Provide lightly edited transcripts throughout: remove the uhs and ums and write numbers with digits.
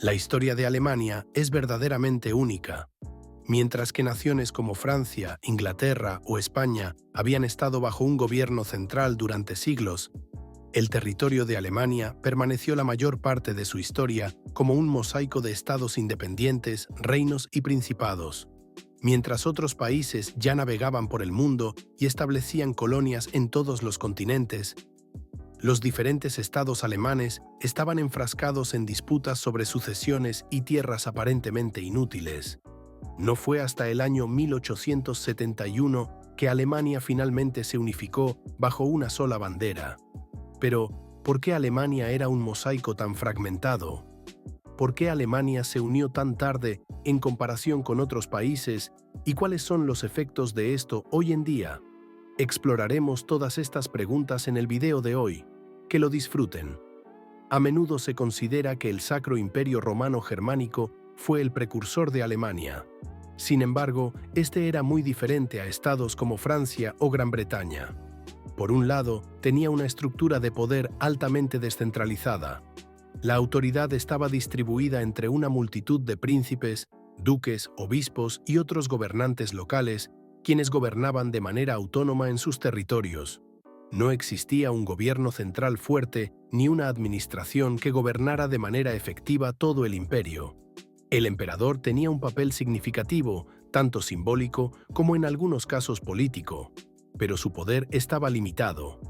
La historia de Alemania es verdaderamente única. Mientras que naciones como Francia, Inglaterra o España habían estado bajo un gobierno central durante siglos, el territorio de Alemania permaneció la mayor parte de su historia como un mosaico de estados independientes, reinos y principados. Mientras otros países ya navegaban por el mundo y establecían colonias en todos los continentes, los diferentes estados alemanes estaban enfrascados en disputas sobre sucesiones y tierras aparentemente inútiles. No fue hasta el año 1871 que Alemania finalmente se unificó bajo una sola bandera. Pero, ¿por qué Alemania era un mosaico tan fragmentado? ¿Por qué Alemania se unió tan tarde en comparación con otros países? ¿Y cuáles son los efectos de esto hoy en día? Exploraremos todas estas preguntas en el video de hoy. Que lo disfruten. A menudo se considera que el Sacro Imperio Romano Germánico fue el precursor de Alemania. Sin embargo, este era muy diferente a estados como Francia o Gran Bretaña. Por un lado, tenía una estructura de poder altamente descentralizada. La autoridad estaba distribuida entre una multitud de príncipes, duques, obispos y otros gobernantes locales, quienes gobernaban de manera autónoma en sus territorios. No existía un gobierno central fuerte ni una administración que gobernara de manera efectiva todo el imperio. El emperador tenía un papel significativo, tanto simbólico como en algunos casos político, pero su poder estaba limitado,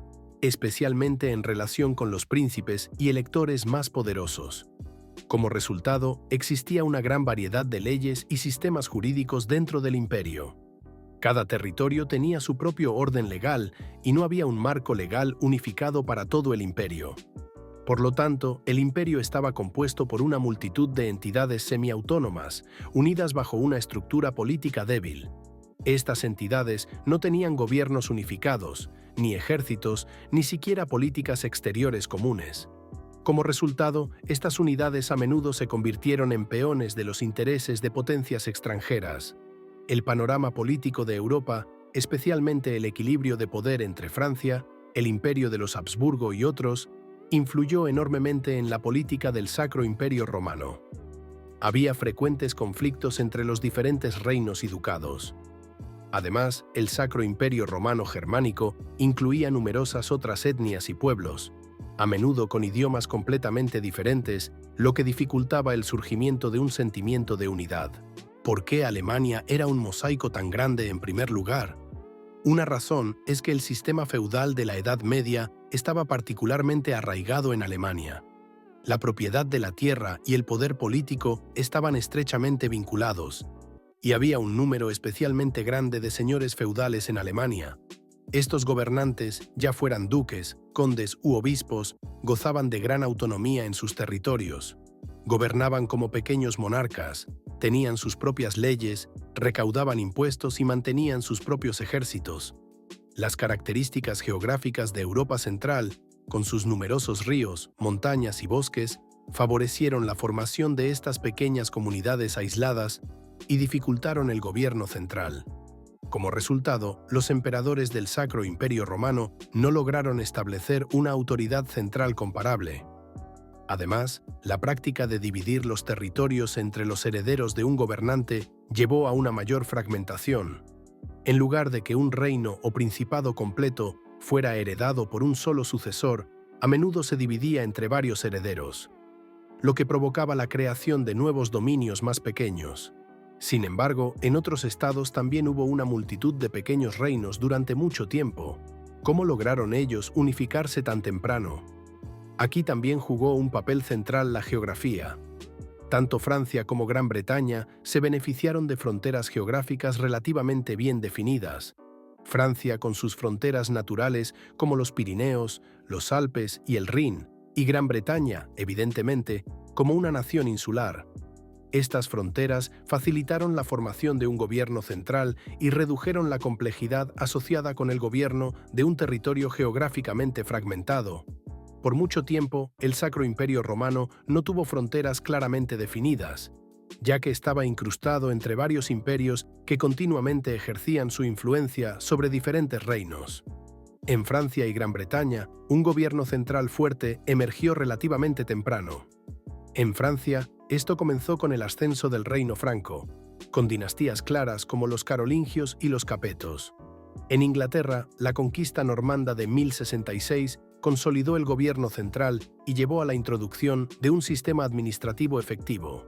especialmente en relación con los príncipes y electores más poderosos. Como resultado, existía una gran variedad de leyes y sistemas jurídicos dentro del imperio. Cada territorio tenía su propio orden legal y no había un marco legal unificado para todo el imperio. Por lo tanto, el imperio estaba compuesto por una multitud de entidades semiautónomas, unidas bajo una estructura política débil. Estas entidades no tenían gobiernos unificados, ni ejércitos, ni siquiera políticas exteriores comunes. Como resultado, estas unidades a menudo se convirtieron en peones de los intereses de potencias extranjeras. El panorama político de Europa, especialmente el equilibrio de poder entre Francia, el Imperio de los Habsburgo y otros, influyó enormemente en la política del Sacro Imperio Romano. Había frecuentes conflictos entre los diferentes reinos y ducados. Además, el Sacro Imperio Romano Germánico incluía numerosas otras etnias y pueblos, a menudo con idiomas completamente diferentes, lo que dificultaba el surgimiento de un sentimiento de unidad. ¿Por qué Alemania era un mosaico tan grande en primer lugar? Una razón es que el sistema feudal de la Edad Media estaba particularmente arraigado en Alemania. La propiedad de la tierra y el poder político estaban estrechamente vinculados, y había un número especialmente grande de señores feudales en Alemania. Estos gobernantes, ya fueran duques, condes u obispos, gozaban de gran autonomía en sus territorios. Gobernaban como pequeños monarcas, tenían sus propias leyes, recaudaban impuestos y mantenían sus propios ejércitos. Las características geográficas de Europa Central, con sus numerosos ríos, montañas y bosques, favorecieron la formación de estas pequeñas comunidades aisladas y dificultaron el gobierno central. Como resultado, los emperadores del Sacro Imperio Romano no lograron establecer una autoridad central comparable. Además, la práctica de dividir los territorios entre los herederos de un gobernante llevó a una mayor fragmentación. En lugar de que un reino o principado completo fuera heredado por un solo sucesor, a menudo se dividía entre varios herederos, lo que provocaba la creación de nuevos dominios más pequeños. Sin embargo, en otros estados también hubo una multitud de pequeños reinos durante mucho tiempo. ¿Cómo lograron ellos unificarse tan temprano? Aquí también jugó un papel central la geografía. Tanto Francia como Gran Bretaña se beneficiaron de fronteras geográficas relativamente bien definidas. Francia con sus fronteras naturales como los Pirineos, los Alpes y el Rin, y Gran Bretaña, evidentemente, como una nación insular. Estas fronteras facilitaron la formación de un gobierno central y redujeron la complejidad asociada con el gobierno de un territorio geográficamente fragmentado. Por mucho tiempo, el Sacro Imperio Romano no tuvo fronteras claramente definidas, ya que estaba incrustado entre varios imperios que continuamente ejercían su influencia sobre diferentes reinos. En Francia y Gran Bretaña, un gobierno central fuerte emergió relativamente temprano. En Francia, Esto comenzó con el ascenso del reino franco, con dinastías claras como los carolingios y los capetos. En Inglaterra, la conquista normanda de 1066 consolidó el gobierno central y llevó a la introducción de un sistema administrativo efectivo.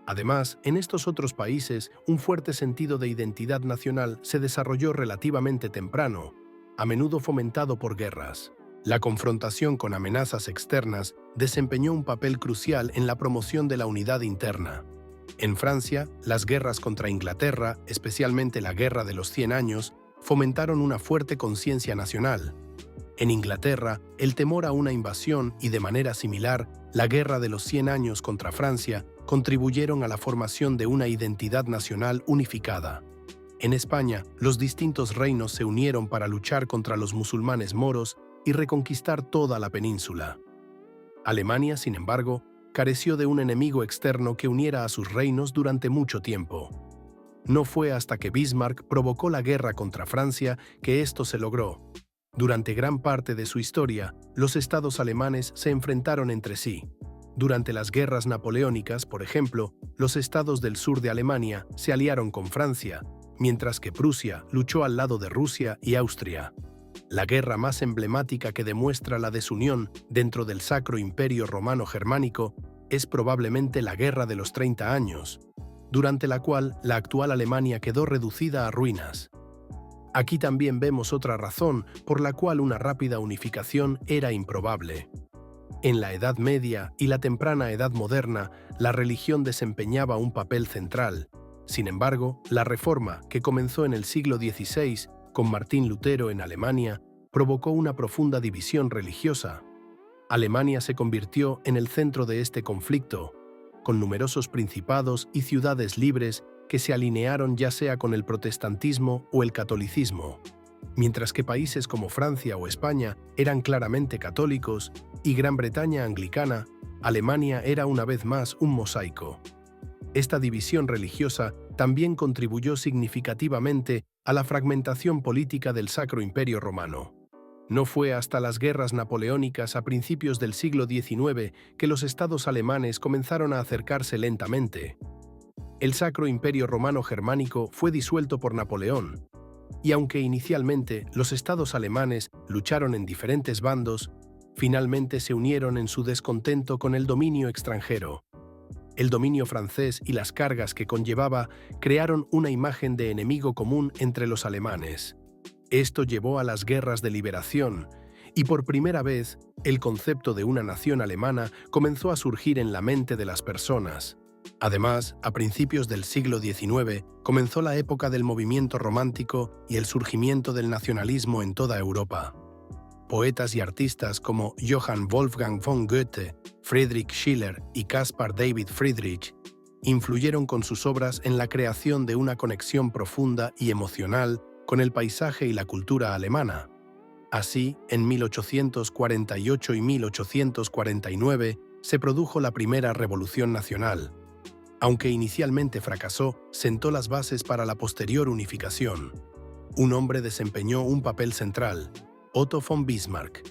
Además, en estos otros países, un fuerte sentido de identidad nacional se desarrolló relativamente temprano, a menudo fomentado por guerras. La confrontación con amenazas externas desempeñó un papel crucial en la promoción de la unidad interna. En Francia, las guerras contra Inglaterra, especialmente la Guerra de los 100 años, fomentaron una fuerte conciencia nacional. En Inglaterra, el temor a una invasión y, de manera similar, la Guerra de los 100 años contra Francia contribuyeron a la formación de una identidad nacional unificada. En España, los distintos reinos se unieron para luchar contra los musulmanes moros y reconquistar toda la península. Alemania, sin embargo, careció de un enemigo externo que uniera a sus reinos durante mucho tiempo. No fue hasta que Bismarck provocó la guerra contra Francia que esto se logró. Durante gran parte de su historia, los estados alemanes se enfrentaron entre sí. Durante las guerras napoleónicas, por ejemplo, los estados del sur de Alemania se aliaron con Francia, mientras que Prusia luchó al lado de Rusia y Austria. La guerra más emblemática que demuestra la desunión dentro del Sacro Imperio Romano Germánico es probablemente la Guerra de los 30 años, durante la cual la actual Alemania quedó reducida a ruinas. Aquí también vemos otra razón por la cual una rápida unificación era improbable. En la Edad Media y la temprana Edad Moderna, la religión desempeñaba un papel central. Sin embargo, la Reforma, que comenzó en el siglo XVI con Martín Lutero en Alemania, provocó una profunda división religiosa. Alemania se convirtió en el centro de este conflicto, con numerosos principados y ciudades libres que se alinearon ya sea con el protestantismo o el catolicismo, mientras que países como Francia o España eran claramente católicos y Gran Bretaña anglicana, Alemania era una vez más un mosaico. Esta división religiosa también contribuyó significativamente a la fragmentación política del Sacro Imperio Romano. No fue hasta las guerras napoleónicas a principios del siglo XIX que los estados alemanes comenzaron a acercarse lentamente. El Sacro Imperio Romano Germánico fue disuelto por Napoleón, y aunque inicialmente los estados alemanes lucharon en diferentes bandos, finalmente se unieron en su descontento con el dominio extranjero. El dominio francés y las cargas que conllevaba crearon una imagen de enemigo común entre los alemanes. Esto llevó a las guerras de liberación, y por primera vez, el concepto de una nación alemana comenzó a surgir en la mente de las personas. Además, a principios del siglo XIX, comenzó la época del movimiento romántico y el surgimiento del nacionalismo en toda Europa. Poetas y artistas como Johann Wolfgang von Goethe, Friedrich Schiller y Caspar David Friedrich influyeron con sus obras en la creación de una conexión profunda y emocional con el paisaje y la cultura alemana. Así, en 1848 y 1849 se produjo la primera Revolución Nacional. Aunque inicialmente fracasó, sentó las bases para la posterior unificación. Un hombre desempeñó un papel central: Otto von Bismarck.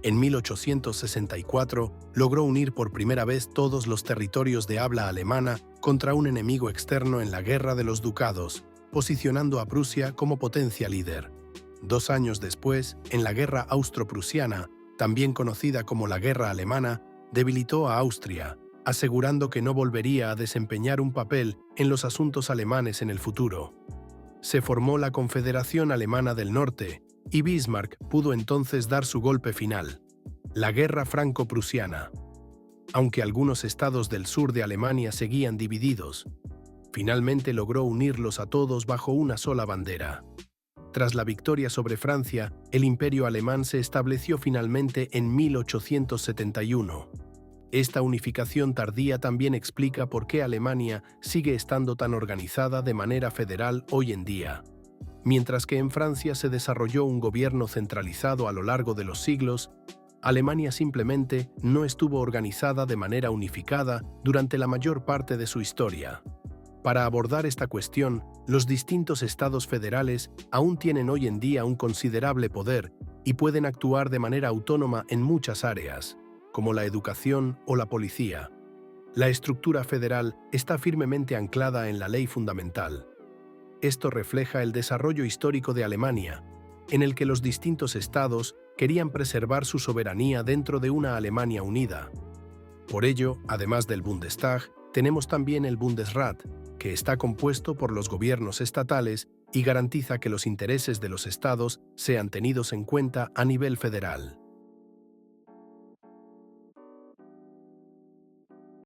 En 1864 logró unir por primera vez todos los territorios de habla alemana contra un enemigo externo en la Guerra de los Ducados, posicionando a Prusia como potencia líder. 2 años después, en la Guerra Austro-Prusiana, también conocida como la Guerra Alemana, debilitó a Austria, asegurando que no volvería a desempeñar un papel en los asuntos alemanes en el futuro. Se formó la Confederación Alemana del Norte, y Bismarck pudo entonces dar su golpe final: la Guerra Franco-Prusiana. Aunque algunos estados del sur de Alemania seguían divididos, finalmente logró unirlos a todos bajo una sola bandera. Tras la victoria sobre Francia, el Imperio alemán se estableció finalmente en 1871. Esta unificación tardía también explica por qué Alemania sigue estando tan organizada de manera federal hoy en día. Mientras que en Francia se desarrolló un gobierno centralizado a lo largo de los siglos, Alemania simplemente no estuvo organizada de manera unificada durante la mayor parte de su historia. Para abordar esta cuestión, los distintos estados federales aún tienen hoy en día un considerable poder y pueden actuar de manera autónoma en muchas áreas, como la educación o la policía. La estructura federal está firmemente anclada en la ley fundamental. Esto refleja el desarrollo histórico de Alemania, en el que los distintos estados querían preservar su soberanía dentro de una Alemania unida. Por ello, además del Bundestag, tenemos también el Bundesrat, que está compuesto por los gobiernos estatales y garantiza que los intereses de los estados sean tenidos en cuenta a nivel federal.